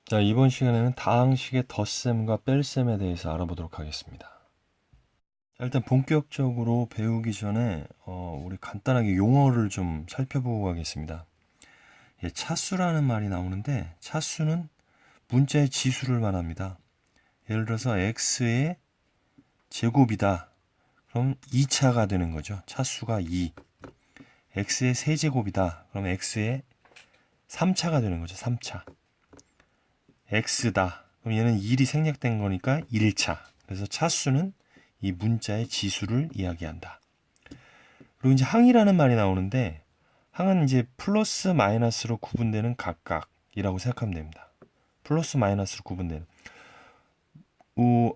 자, 이번 시간에는 다항식의 덧셈과 뺄셈에 대해서 알아보도록 하겠습니다. 자, 일단 본격적으로 배우기 전에 우리 간단하게 용어를 좀 살펴보고 가겠습니다. 예, 차수라는 말이 나오는데 차수는 문자의 지수를 말합니다. 예를 들어서 x의 제곱이다. 그럼 2차가 되는 거죠. 차수가 2. x의 세제곱이다. 그럼 x의 3차가 되는 거죠. 3차. x다. 그럼 얘는 1이 생략된 거니까 1차. 그래서 차수는 이 문자의 지수를 이야기한다. 그리고 이제 항이라는 말이 나오는데 항은 이제 플러스 마이너스로 구분되는 각각이라고 생각하면 됩니다. 플러스 마이너스로 구분되는.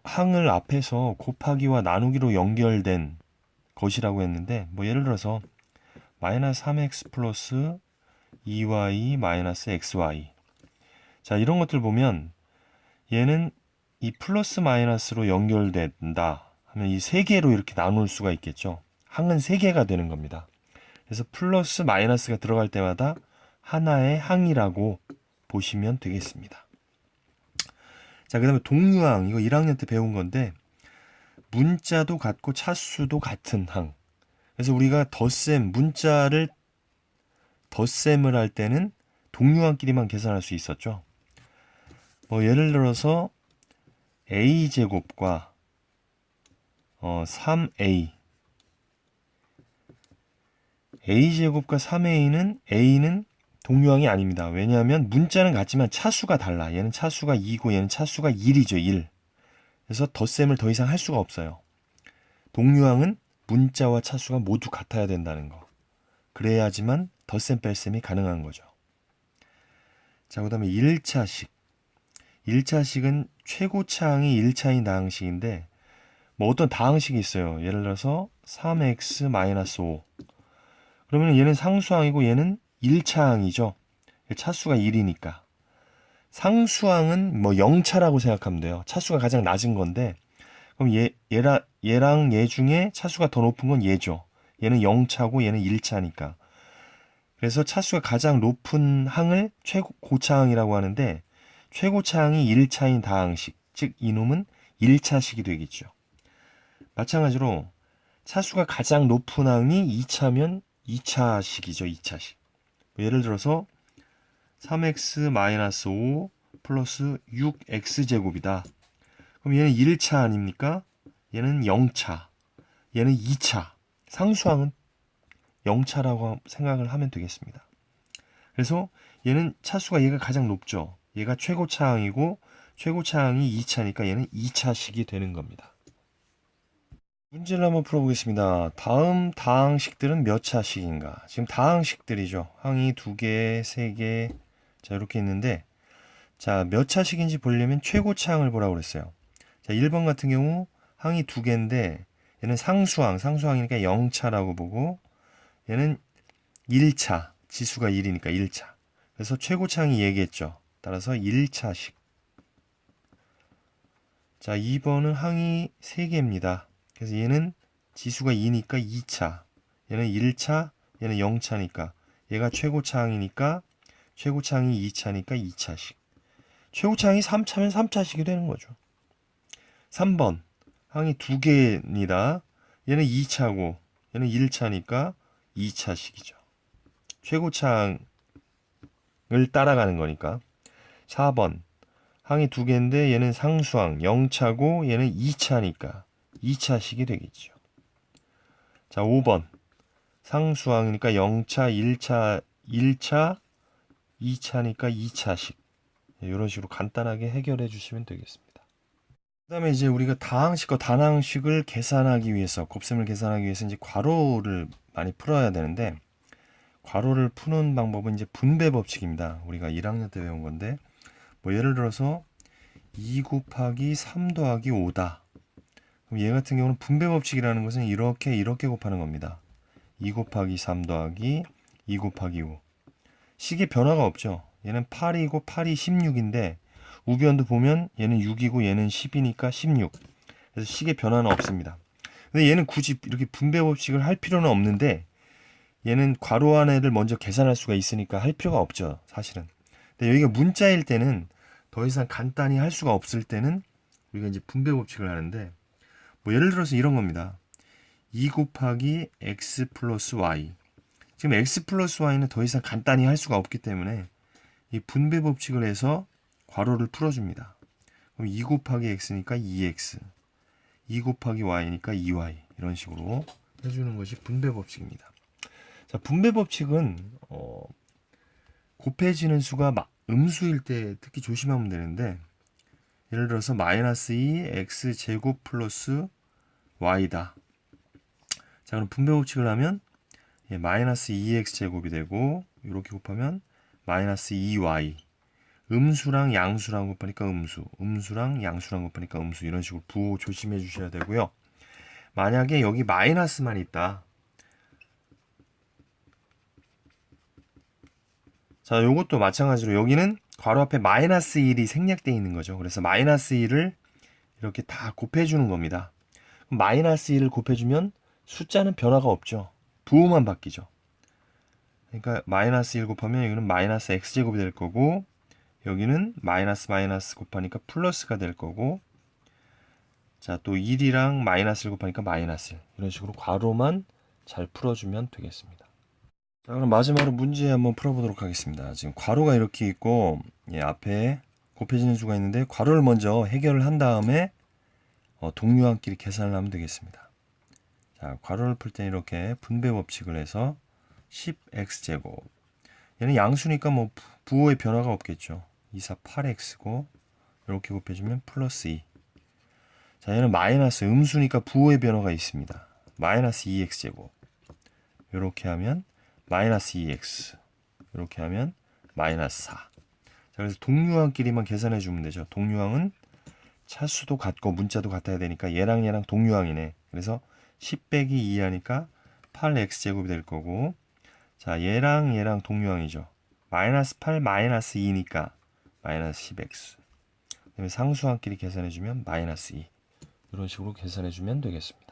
항을 앞에서 곱하기와 나누기로 연결된 것이라고 했는데 뭐 예를 들어서 마이너스 3x 플러스 2y 마이너스 xy. 자, 이런 것들 보면 얘는 이 플러스 마이너스로 연결된다 하면 이 세 개로 이렇게 나눌 수가 있겠죠. 항은 세 개가 되는 겁니다. 그래서 플러스 마이너스가 들어갈 때마다 하나의 항이라고 보시면 되겠습니다. 자, 그 다음에 동류항. 이거 1학년 때 배운 건데 문자도 같고 차수도 같은 항. 그래서 우리가 덧셈, 문자를 덧셈을 할 때는 동류항끼리만 계산할 수 있었죠. 뭐 예를 들어서 a제곱과 3a a제곱과 3a는 동류항이 아닙니다. 왜냐하면 문자는 같지만 차수가 달라. 얘는 차수가 2고 얘는 차수가 1이죠. 1. 그래서 덧셈을 더 이상 할 수가 없어요. 동류항은 문자와 차수가 모두 같아야 된다는 거. 그래야지만 덧셈 뺄셈이 가능한 거죠. 자, 그 다음에 1차식. 1차식은 최고차항이 1차인 다항식인데 뭐 어떤 다항식이 있어요. 예를 들어서 3x-5. 그러면 얘는 상수항이고 얘는 1차항이죠. 차수가 1이니까. 상수항은 뭐 0차라고 생각하면 돼요. 차수가 가장 낮은 건데 그럼 얘랑 얘 중에 차수가 더 높은 건 얘죠. 얘는 0차고 얘는 1차니까. 그래서 차수가 가장 높은 항을 최고차항이라고 하는데 최고차항이 1차인 다항식, 즉 이놈은 1차식이 되겠죠. 마찬가지로 차수가 가장 높은 항이 2차면 2차식이죠. 2차식. 예를 들어서 3x-5 플러스 6x제곱이다. 그럼 얘는 1차 아닙니까? 얘는 0차. 얘는 2차. 상수항은 0차라고 생각을 하면 되겠습니다. 그래서 얘는 차수가 얘가 가장 높죠. 얘가 최고차항이고 최고차항이 2차니까 얘는 2차식이 되는 겁니다. 문제를 한번 풀어보겠습니다. 다음 다항식들은 몇 차식인가? 지금 다항식들이죠. 항이 2개, 3개, 자 이렇게 있는데 자, 몇 차식인지 보려면 최고차항을 보라고 그랬어요. 자, 1번 같은 경우 항이 2개인데 얘는 상수항이니까 0차라고 보고 얘는 1차, 지수가 1이니까 1차. 그래서 최고차항이 얘기했죠. 따라서 1차식. 자, 2번은 항이 3개입니다. 그래서 얘는 지수가 2니까 2차. 얘는 1차, 얘는 0차니까. 얘가 최고차항이니까 최고차항이 2차니까 2차식. 최고차항이 3차면 3차식이 되는 거죠. 3번 항이 2개입니다. 얘는 2차고 얘는 1차니까 2차식이죠. 최고차항을 따라가는 거니까. 4번 항이 2개인데 얘는 상수항 0차고 얘는 2차니까 2차식이 되겠죠. 자, 5번 상수항이니까 0차, 1차, 2차니까 2차식. 이런 식으로 간단하게 해결해 주시면 되겠습니다. 그 다음에 이제 우리가 다항식과 단항식을 계산하기 위해서, 곱셈을 계산하기 위해서 이제 괄호를 많이 풀어야 되는데, 괄호를 푸는 방법은 이제 분배 법칙입니다. 우리가 1학년 때 배운 건데, 뭐 예를 들어서 2 곱하기 3 더하기 5다. 그럼 얘 같은 경우는 분배 법칙이라는 것은 이렇게 곱하는 겁니다. 2 곱하기 3 더하기 2 곱하기 5. 식의 변화가 없죠. 얘는 8이고 8이 16인데 우변도 보면 얘는 6이고 얘는 10이니까 16. 그래서 식의 변화는 없습니다. 근데 얘는 굳이 이렇게 분배 법칙을 할 필요는 없는데 얘는 괄호 안에를 먼저 계산할 수가 있으니까 할 필요가 없죠. 사실은. 근데 여기가 문자일 때는 더 이상 간단히 할 수가 없을 때는 우리가 이제 분배 법칙을 하는데, 뭐 예를 들어서 이런 겁니다. 2 곱하기 x 플러스 y. 지금 x 플러스 y는 더 이상 간단히 할 수가 없기 때문에 이 분배 법칙을 해서 괄호를 풀어줍니다. 그럼 2 곱하기 x니까 2x, 2 곱하기 y니까 2y, 이런 식으로 해주는 것이 분배 법칙입니다. 자, 분배 법칙은 곱해지는 수가 음수일 때 특히 조심하면 되는데, 예를 들어서 마이너스 2 x제곱 플러스 y다. 자, 그럼 분배 법칙을 하면 마이너스 2x제곱이 되고, 이렇게 곱하면 마이너스 2y. 음수랑 양수랑 곱하니까 음수, 음수랑 양수랑 곱하니까 음수, 이런 식으로 부호 조심해 주셔야 되고요. 만약에 여기 마이너스만 있다. 자, 요것도 마찬가지로 여기는 괄호 앞에 마이너스 1이 생략되어 있는 거죠. 그래서 마이너스 1을 이렇게 다 곱해주는 겁니다. 마이너스 1을 곱해주면 숫자는 변화가 없죠. 부호만 바뀌죠. 그러니까 마이너스 1 곱하면 여기는 마이너스 x제곱이 될 거고, 여기는 마이너스 마이너스 곱하니까 플러스가 될 거고, 자, 또 1이랑 마이너스를 곱하니까 마이너스 1. 이런 식으로 괄호만 잘 풀어주면 되겠습니다. 자, 그럼 마지막으로 문제 한번 풀어보도록 하겠습니다. 지금 괄호가 이렇게 있고, 앞에 곱해지는 수가 있는데, 괄호를 먼저 해결을 한 다음에 동류항끼리 계산을 하면 되겠습니다. 자, 괄호를 풀 때는 이렇게 분배 법칙을 해서 10x제곱. 얘는 양수니까 뭐 부호의 변화가 없겠죠. 2, 4, 8x고, 이렇게 곱해주면 플러스 2. 자, 얘는 마이너스, 음수니까 부호의 변화가 있습니다. 마이너스 2x제곱. 이렇게 하면 마이너스 2x. 이렇게 하면 마이너스 4. 자, 그래서 동류항끼리만 계산해 주면 되죠. 동류항은 차수도 같고 문자도 같아야 되니까 얘랑 동류항이네. 그래서 10 빼기 2 하니까 8x제곱이 될 거고, 자, 얘랑 동류항이죠. 마이너스 8 마이너스 2니까 마이너스 10x. 그다음에 상수항끼리 계산해 주면 마이너스 2. 이런 식으로 계산해 주면 되겠습니다.